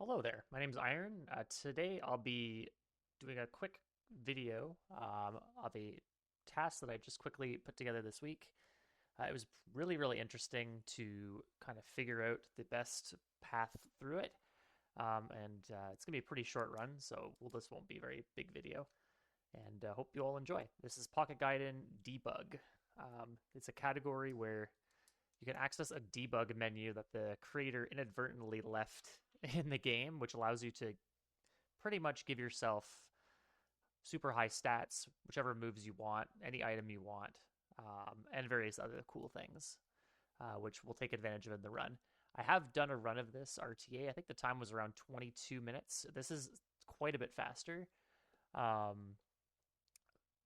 Hello there, my name's Iron. Today I'll be doing a quick video of a task that I just quickly put together this week. It was really interesting to kind of figure out the best path through it. It's going to be a pretty short run, so this won't be a very big video. And hope you all enjoy. This is Pocket Gaiden Debug. It's a category where you can access a debug menu that the creator inadvertently left in the game, which allows you to pretty much give yourself super high stats, whichever moves you want, any item you want, and various other cool things, which we'll take advantage of in the run. I have done a run of this RTA. I think the time was around 22 minutes. This is quite a bit faster,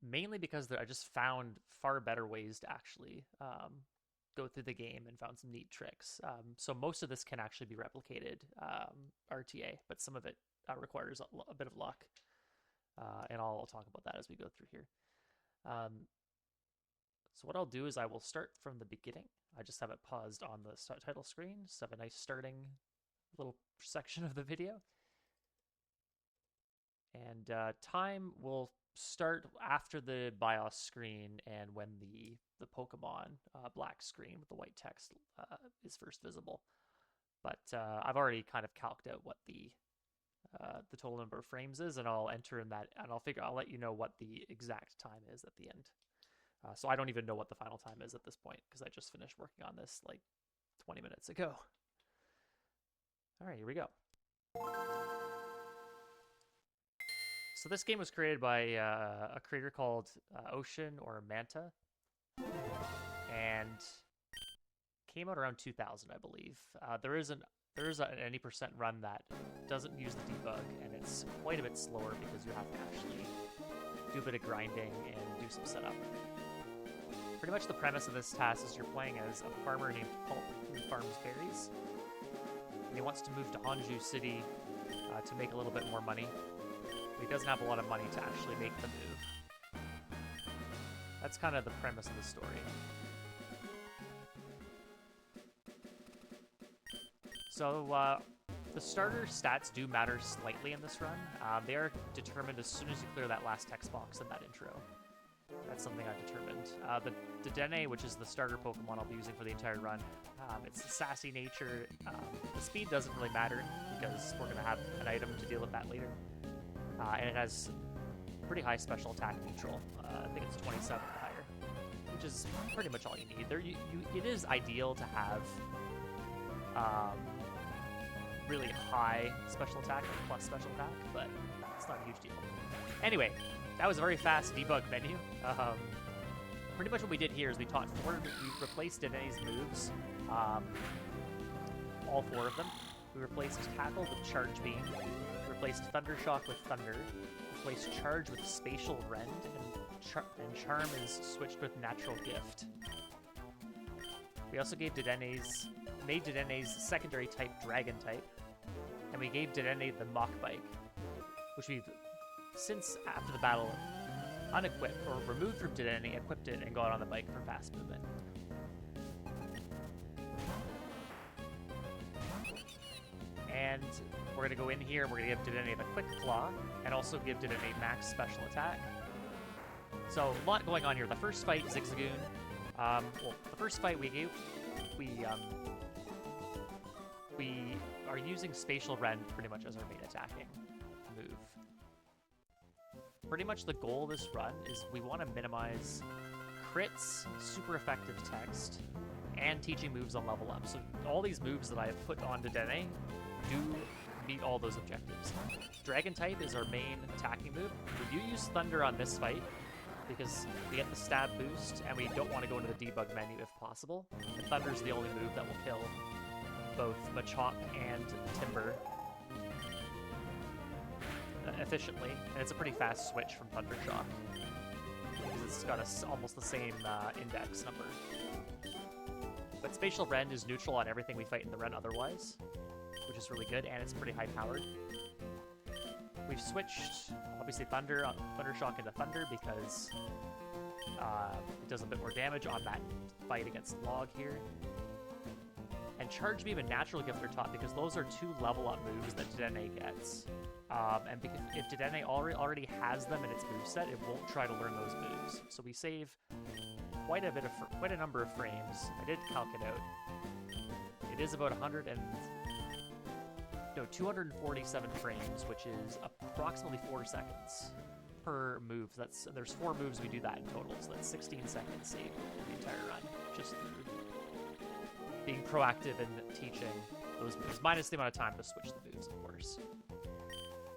mainly because I just found far better ways to actually go through the game and found some neat tricks. So most of this can actually be replicated RTA, but some of it requires a bit of luck. And I'll talk about that as we go through here. So what I'll do is I will start from the beginning. I just have it paused on the title screen, just have a nice starting little section of the video. And time will start after the BIOS screen and when the Pokemon black screen with the white text is first visible. But I've already kind of calced out what the total number of frames is, and I'll enter in that, and I'll let you know what the exact time is at the end. So I don't even know what the final time is at this point because I just finished working on this like 20 minutes ago. All right, here we go. So this game was created by a creator called Ocean or Manta, and came out around 2000, I believe. There is an any percent run that doesn't use the debug, and it's quite a bit slower because you have to actually do a bit of grinding and do some setup. Pretty much the premise of this task is you're playing as a farmer named Pulp who farms berries, and he wants to move to Hanju City to make a little bit more money. He doesn't have a lot of money to actually make the move. That's kind of the premise of the story. So the starter stats do matter slightly in this run. They are determined as soon as you clear that last text box in that intro. That's something I've determined. The Dedenne, which is the starter Pokemon I'll be using for the entire run, it's the sassy nature. The speed doesn't really matter because we're going to have an item to deal with that later. And it has pretty high special attack neutral. I think it's 27 or higher, which is pretty much all you need. It is ideal to have really high special attack, like plus special attack, but it's not a huge deal. Anyway, that was a very fast debug menu. Pretty much what we did here is we replaced Dedenne's moves, all 4 of them. We replaced Tackle with Charge Beam, replaced Thunder Shock with Thunder, replaced Charge with Spatial Rend, and Charm is switched with Natural Gift. We also gave made Dedenne's secondary type Dragon type, and we gave Dedenne the Mach Bike, which we've since after the battle unequipped or removed from Dedenne, equipped it, and got on the bike for fast movement. And we're going to go in here, we're going to give Dedenne the Quick Claw, and also give Dedenne max special attack. So, a lot going on here. The first fight, Zigzagoon. The first fight we are using Spatial Rend pretty much as our main attacking move. Pretty much the goal of this run is we want to minimize crits, super effective text, and teaching moves on level up. So all these moves that I have put on Dedenne do meet all those objectives. Dragon type is our main attacking move. We do use Thunder on this fight because we get the stab boost and we don't want to go into the debug menu if possible. And Thunder's the only move that will kill both Machop and Timber efficiently, and it's a pretty fast switch from Thunder Shock because it's got almost the same index number. But Spatial Rend is neutral on everything we fight in the run otherwise, which is really good, and it's pretty high powered. We've switched, obviously, Thunder Shock into Thunder because it does a bit more damage on that fight against Log here. And And Charge Beam and Natural Gift are taught because those are 2 level up moves that Dedenne gets. And because if Dedenne already has them in its moveset, it won't try to learn those moves. So we save quite a number of frames. I did calc it out. It is about 247 frames, which is approximately 4 seconds per move. There's 4 moves, we do that in total, so that's 16 seconds saved in the entire run, just through being proactive and teaching those moves, minus the amount of time to switch the moves, of course.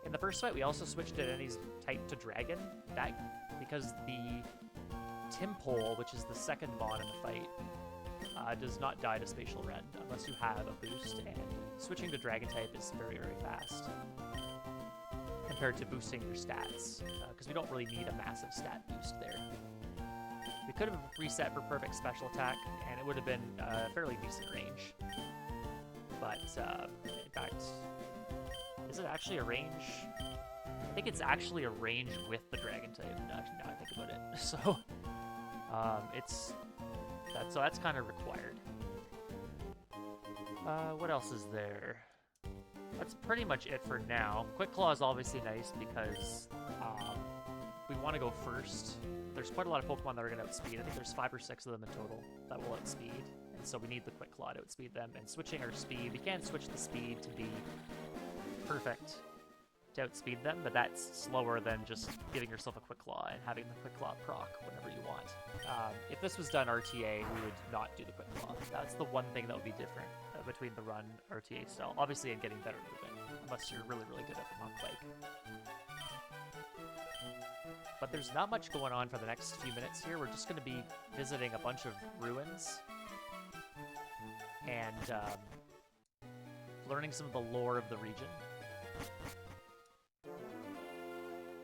In the first fight, we also switched Dedenne's type to Dragon, because the Timpole, which is the second mon in the fight, does not die to Spatial Rend unless you have a boost, and switching to Dragon type is very, very fast compared to boosting your stats, because we don't really need a massive stat boost there. We could have reset for perfect special attack, and it would have been a fairly decent range. But, in fact, is it actually a range? I think it's actually a range with the Dragon type, now I think about it. So, that's kind of required. What else is there? That's pretty much it for now. Quick Claw is obviously nice because we want to go first. There's quite a lot of Pokemon that are going to outspeed. I think there's 5 or 6 of them in total that will outspeed. And so we need the Quick Claw to outspeed them. And switching our speed, we can switch the speed to be perfect to outspeed them, but that's slower than just giving yourself a Quick Claw and having the Quick Claw proc whenever you want. If this was done RTA, we would not do the Quick Claw. That's the one thing that would be different between the run RTA style. Obviously, and getting better movement, unless you're really, really good at the Mach Bike. But there's not much going on for the next few minutes here. We're just going to be visiting a bunch of ruins and learning some of the lore of the region.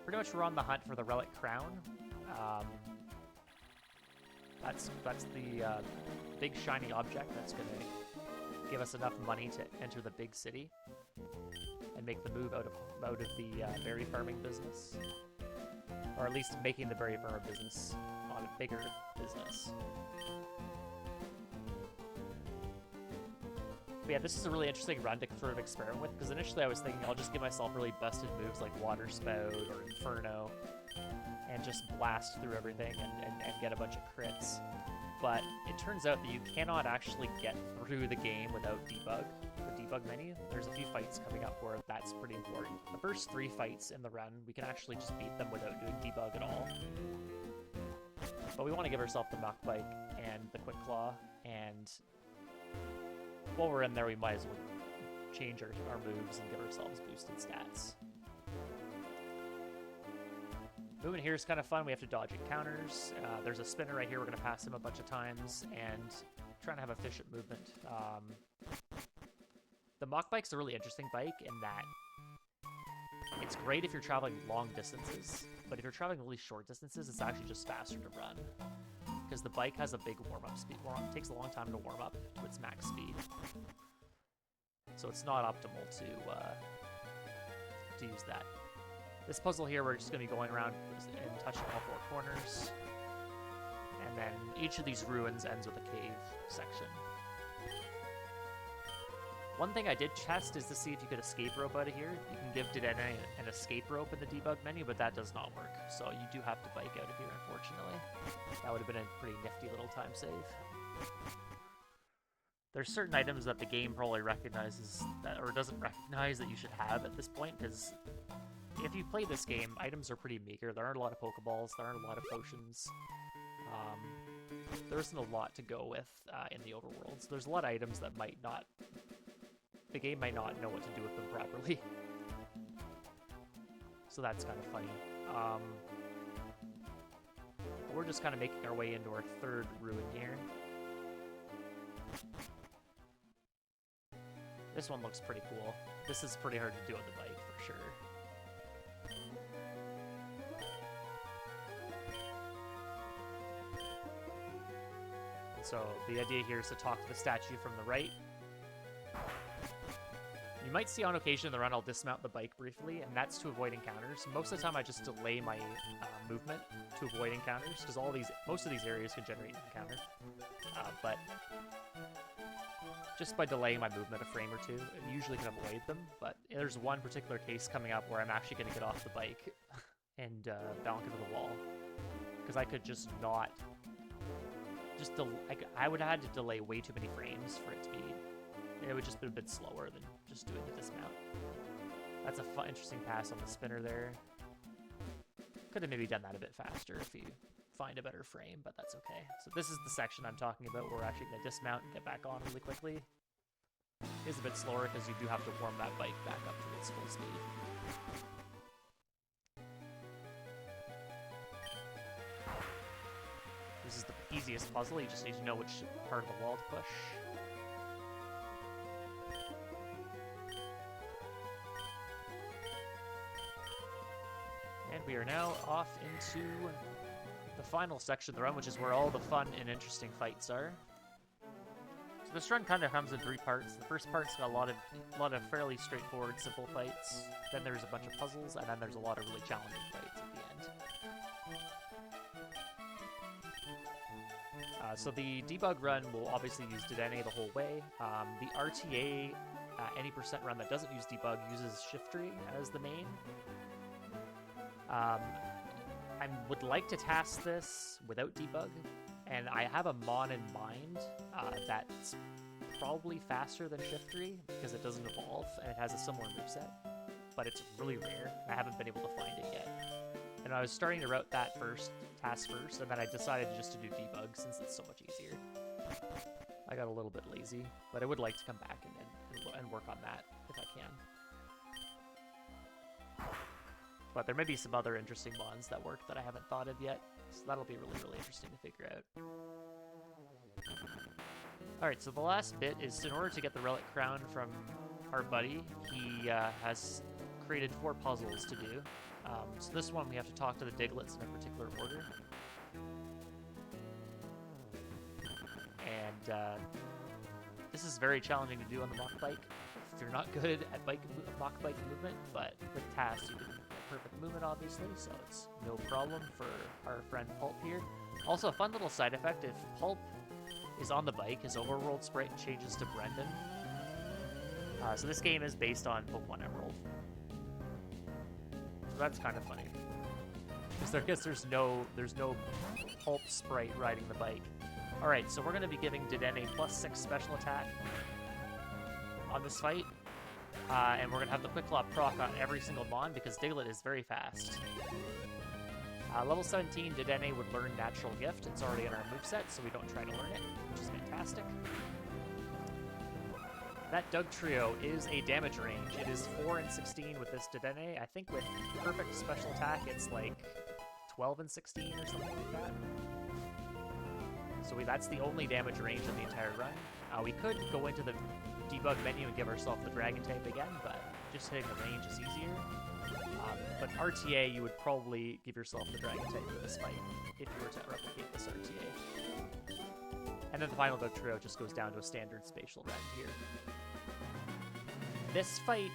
Pretty much we're on the hunt for the Relic Crown. That's the big shiny object that's going to give us enough money to enter the big city and make the move out of the berry farming business. Or at least making the berry farmer business on a bigger business. But yeah, this is a really interesting run to sort of experiment with, because initially I was thinking I'll just give myself really busted moves like Water Spout or Inferno and just blast through everything and get a bunch of crits. But it turns out that you cannot actually get through the game without Debug, the Debug menu. There's a few fights coming up where that's pretty important. The first 3 fights in the run, we can actually just beat them without doing Debug at all. But we want to give ourselves the Mach Bike and the Quick Claw, and while we're in there, we might as well change our moves and give ourselves boosted stats. Movement here is kind of fun. We have to dodge encounters. There's a spinner right here. We're going to pass him a bunch of times and trying to have efficient movement. The Mach Bike's a really interesting bike in that it's great if you're traveling long distances, but if you're traveling really short distances, it's actually just faster to run. Because the bike has a big warm-up speed. It takes a long time to warm up to its max speed. So it's not optimal to use that. This puzzle here, we're just going to be going around and touching all 4 corners. And then each of these ruins ends with a cave section. One thing I did test is to see if you could escape rope out of here. You can give Dedenne an escape rope in the debug menu, but that does not work. So you do have to bike out of here, unfortunately. That would have been a pretty nifty little time save. There's certain items that the game probably recognizes that, or doesn't recognize that you should have at this point, because if you play this game, items are pretty meager. There aren't a lot of Pokeballs, there aren't a lot of potions. There isn't a lot to go with in the overworld. So there's a lot of items that might not... The game might not know what to do with them properly. So that's kind of funny. We're just kind of making our way into our 3rd ruin here. This one looks pretty cool. This is pretty hard to do on the bike, for sure. And so the idea here is to talk to the statue from the right. You might see on occasion in the run I'll dismount the bike briefly, and that's to avoid encounters. Most of the time I just delay my movement to avoid encounters, because most of these areas can generate an encounter. But just by delaying my movement a frame or two. I usually can avoid them, but there's one particular case coming up where I'm actually going to get off the bike and bonk into the wall. Because I could just not... I would have had to delay way too many frames for it to be... It would just be a bit slower than just doing the dismount. That's a interesting pass on the spinner there. Could have maybe done that a bit faster if you find a better frame, but that's okay. So this is the section I'm talking about where we're actually going to dismount and get back on really quickly. It is a bit slower because you do have to warm that bike back up to its full speed. This is the easiest puzzle, you just need to know which part of the wall to push. And we are now off into the final section of the run, which is where all the fun and interesting fights are. So this run kind of comes in 3 parts. The first part's got a lot of fairly straightforward, simple fights. Then there's a bunch of puzzles, and then there's a lot of really challenging fights at the end. So the debug run will obviously use Dedenne the whole way. The RTA, any percent run that doesn't use debug uses Shiftry as the main. I would like to task this without debug, and I have a mon in mind that's probably faster than Shiftry because it doesn't evolve and it has a similar moveset, but it's really rare. I haven't been able to find it yet. And I was starting to route that task first, and then I decided just to do debug since it's so much easier. I got a little bit lazy, but I would like to come back and work on that if I can. But there may be some other interesting mons that work that I haven't thought of yet, so that'll be really, really interesting to figure out. Alright, so the last bit is in order to get the Relic Crown from our buddy, he has created 4 puzzles to do. So this one we have to talk to the Diglets in a particular order. And this is very challenging to do on the mock bike if you're not good at mock bike movement, but with TAS you can get perfect movement obviously, so it's no problem for our friend Pulp here. Also a fun little side effect, if Pulp is on the bike, his overworld sprite changes to Brendan. So this game is based on Pokemon Emerald. So that's kind of funny. Because I guess there's no Pulp sprite riding the bike. Alright, so we're going to be giving Dedenne +6 special attack on this fight. And we're going to have the Quick Claw proc on every single mon because Diglett is very fast. Level 17, Dedenne would learn Natural Gift. It's already in our moveset, so we don't try to learn it, which is fantastic. That Doug Trio is a damage range. It is 4 and 16 with this Dedenne. I think with perfect special attack, it's like 12 and 16 or something like that. So that's the only damage range in the entire run. We could go into the debug menu and give ourselves the Dragon type again, but just hitting the range is easier. But RTA, you would probably give yourself the Dragon type for this fight if you were to replicate this RTA. And then the final Doug Trio just goes down to a standard spatial rend here. This fight,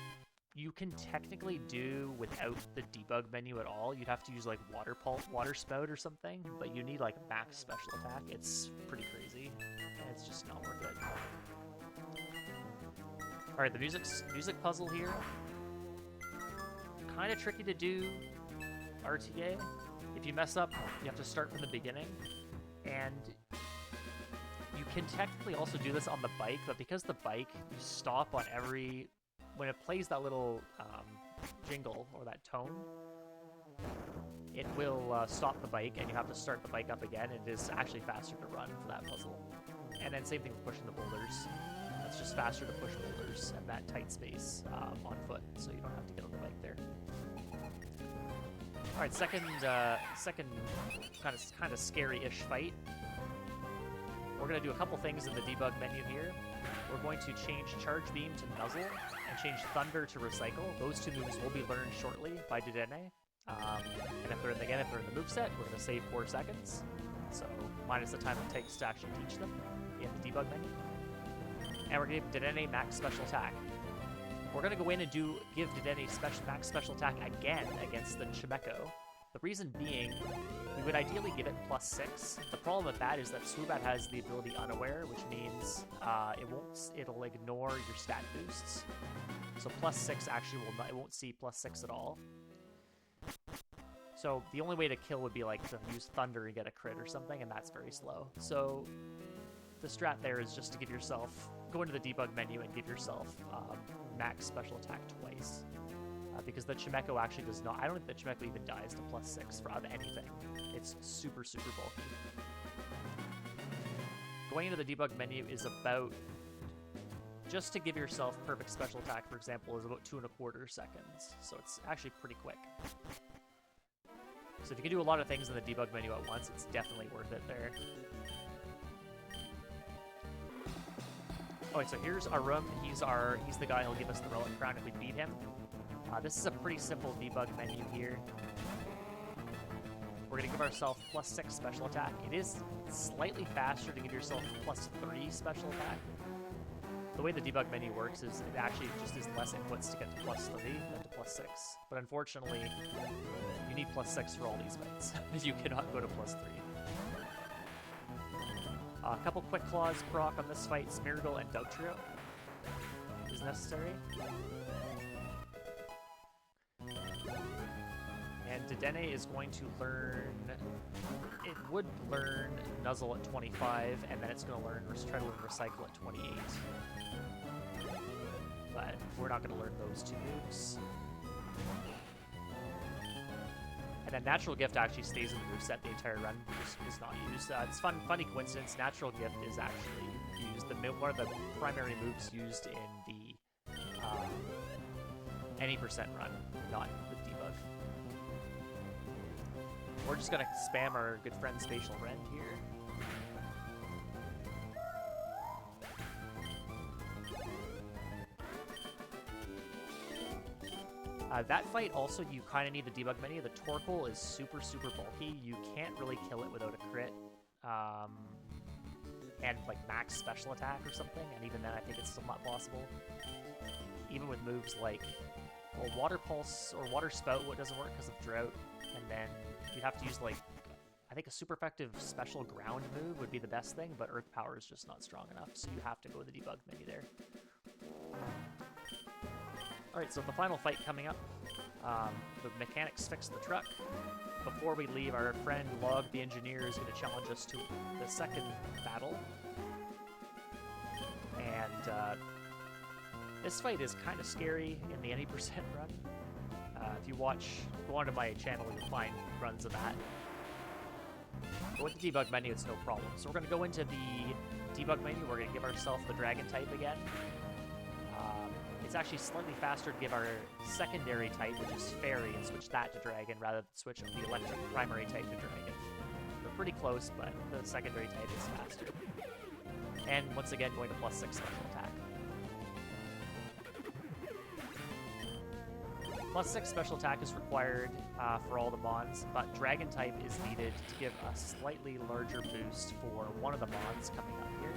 you can technically do without the debug menu at all. You'd have to use like Water Spout or something, but you need like max special attack. It's pretty crazy, and it's just not worth it. Alright, the music puzzle here. Kind of tricky to do RTA. If you mess up, you have to start from the beginning. And you can technically also do this on the bike, but because the bike, you stop on every... When it plays that little jingle, or that tone, it will stop the bike, and you have to start the bike up again, and it is actually faster to run for that puzzle. And then same thing with pushing the boulders. It's just faster to push boulders at that tight space on foot, so you don't have to get on the bike there. Alright, second kind of scary-ish fight. We're going to do a couple things in the debug menu here. We're going to change Charge Beam to Nuzzle and change Thunder to Recycle. Those 2 moves will be learned shortly by Dedenne. And if they're in the moveset, we're going to save 4 seconds. So minus the time it takes to actually teach them in the debug menu. And we're going to give Dedenne max special attack. We're going to go in and give Dedenne max special attack again against the Chimecho. The reason being, We would ideally give it +6. The problem with that is that Swoobat has the ability Unaware, which means it'll ignore your stat boosts. So +6 actually it won't see +6 at all. So the only way to kill would be like to use Thunder and get a crit or something, and that's very slow. So the strat there is just to give yourself, go into the debug menu and give yourself max special attack twice. Because the Chimecho actually does not, I don't think the Chimecho even dies to +6 for anything. It's super, super bulky. Going into the debug menu is about, just to give yourself perfect special attack, for example, is about 2¼ seconds. So it's actually pretty quick. So if you can do a lot of things in the debug menu at once, it's definitely worth it there. Alright, so here's Arum. He's the guy who'll give us the Relic Crown if we beat him. This is a pretty simple debug menu here. We're going to give ourselves +6 special attack. It is slightly faster to give yourself +3 special attack. The way the debug menu works is it actually just is less inputs to get to +3 than to +6. But unfortunately, you need +6 for all these fights. You cannot go to +3. A couple quick claws proc on this fight. Smeargle and Dugtrio is necessary. And Dedenne is going to learn, it would learn Nuzzle at 25, and then it's going to learn, try to learn Recycle at 28. But we're not going to learn those two moves. And then Natural Gift actually stays in the moveset the entire run, just is not used. It's funny coincidence, Natural Gift is actually used, one of the primary moves used in the any percent run, not the debug. We're just going to spam our good friend Spatial Rend here. That fight also, you kind of need the debug menu. The Torkoal is super, super bulky. You can't really kill it without a crit. And like max special attack or something, and even then I think it's still not possible. Even with moves like, well, Water Pulse or Water Spout, what doesn't work because of Drought, and then you'd have to use, like, I think a super effective special ground move would be the best thing, but Earth Power is just not strong enough, so you have to go to the debug menu there. Alright, so the final fight coming up. The mechanics fix the truck. Before we leave, our friend Log the Engineer is going to challenge us to the second battle. And this fight is kind of scary in the any percent run. If you go onto my channel, you'll find runs of that. But with the debug menu, it's no problem. So we're going to go into the debug menu. We're going to give ourselves the Dragon type again. It's actually slightly faster to give our secondary type, which is Fairy, and switch that to Dragon rather than switch the electric primary type to Dragon. They're pretty close, but the secondary type is faster. And once again, going to +6 special attack. +6 special attack is required for all the Mons, but Dragon type is needed to give a slightly larger boost for one of the Mons coming up here.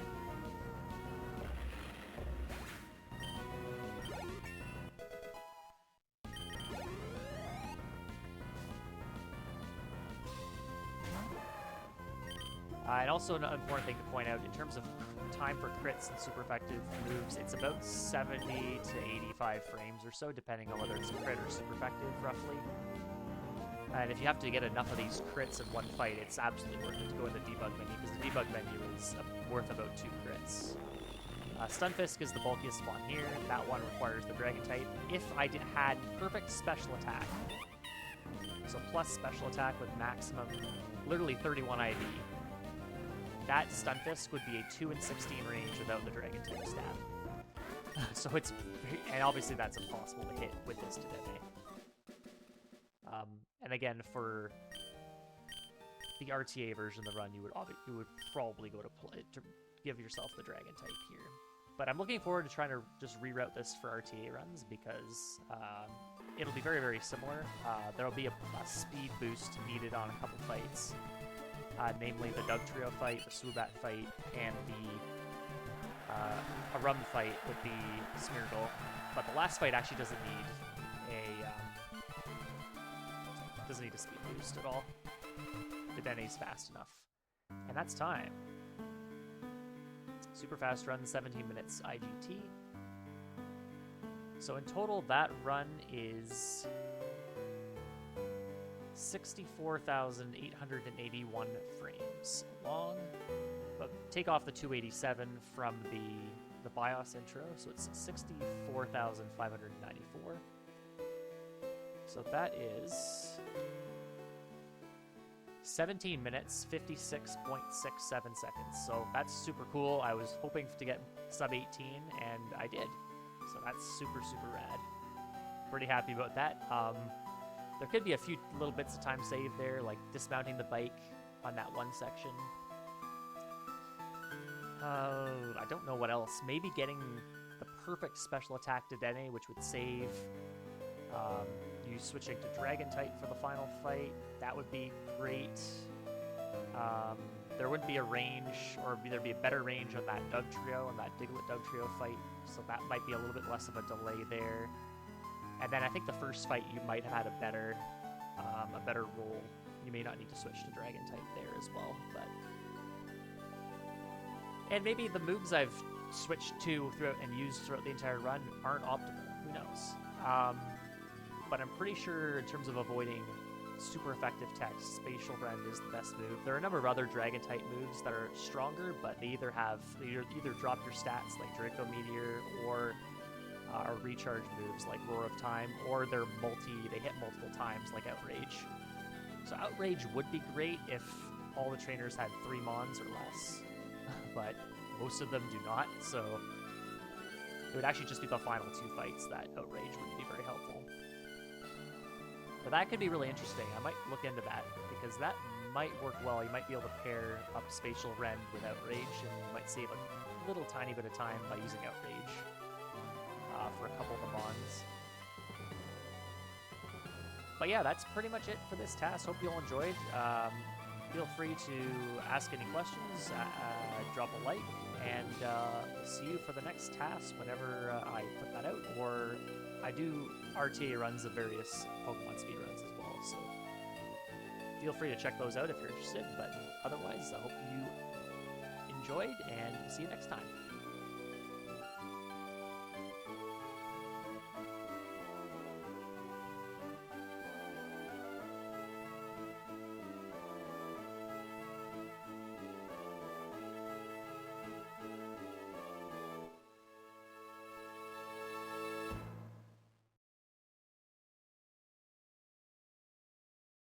And also an important thing to point out, in terms of time for crits and super effective moves, it's about 70 to 85 frames or so, depending on whether it's crit or super effective, roughly. And if you have to get enough of these crits in one fight, it's absolutely worth it to go in the debug menu, because the debug menu is worth about 2 crits. Stunfisk is the bulkiest spawn here. That one requires the Dragon type. If I had perfect special attack, so plus special attack with maximum, literally 31 IV, that Stunfisk would be a 2 and 16 range without the Dragon type stab. So it's, and obviously that's impossible to hit with this today. And again, for the RTA version of the run, you would probably go to give yourself the Dragon type here. But I'm looking forward to trying to just reroute this for RTA runs, because it'll be very, very similar. There'll be a speed boost needed on a couple fights. Namely the Dugtrio fight, the Swoobat fight, and the Arum fight with the Smeargle. But the last fight actually doesn't need a speed boost at all. Denes fast enough. And that's time. Super fast run, 17 minutes IGT. So in total, that run is 64,881 frames long. But take off the 287 from the BIOS intro, so it's 64,594. So that is 17 minutes, 56.67 seconds. So that's super cool. I was hoping to get sub 18, and I did. So that's super, super rad. Pretty happy about that. There could be a few little bits of time saved there, like dismounting the bike on that one section. I don't know what else. Maybe getting the perfect special attack to Dene, which would save you switching to Dragon type for the final fight. That would be great. There wouldn't be a range, or there'd be a better range on that Doug trio, on that Diglett Doug trio fight, so that might be a little bit less of a delay there. And then I think the first fight you might have had a better roll. You may not need to switch to Dragon type there as well, but. And maybe the moves I've switched to throughout and used throughout the entire run aren't optimal. Who knows? But I'm pretty sure in terms of avoiding super effective text, Spatial Rend is the best move. There are a number of other Dragon type moves that are stronger, but they either drop your stats like Draco Meteor or recharge moves like Roar of Time, or they hit multiple times like Outrage. So Outrage would be great if all the trainers had 3 Mons or less, but most of them do not, so it would actually just be the final 2 fights that Outrage would be very helpful. But that could be really interesting. I might look into that, because that might work well. You might be able to pair up Spatial Rend with Outrage, and you might save a little tiny bit of time by using Outrage for a couple of the Mons. But yeah, that's pretty much it for this TAS. Hope you all enjoyed. Feel free to ask any questions, drop a like, and see you for the next TAS whenever I put that out. Or I do RTA runs of various Pokemon speedruns as well, so feel free to check those out if you're interested. But otherwise, I hope you enjoyed, and see you next time.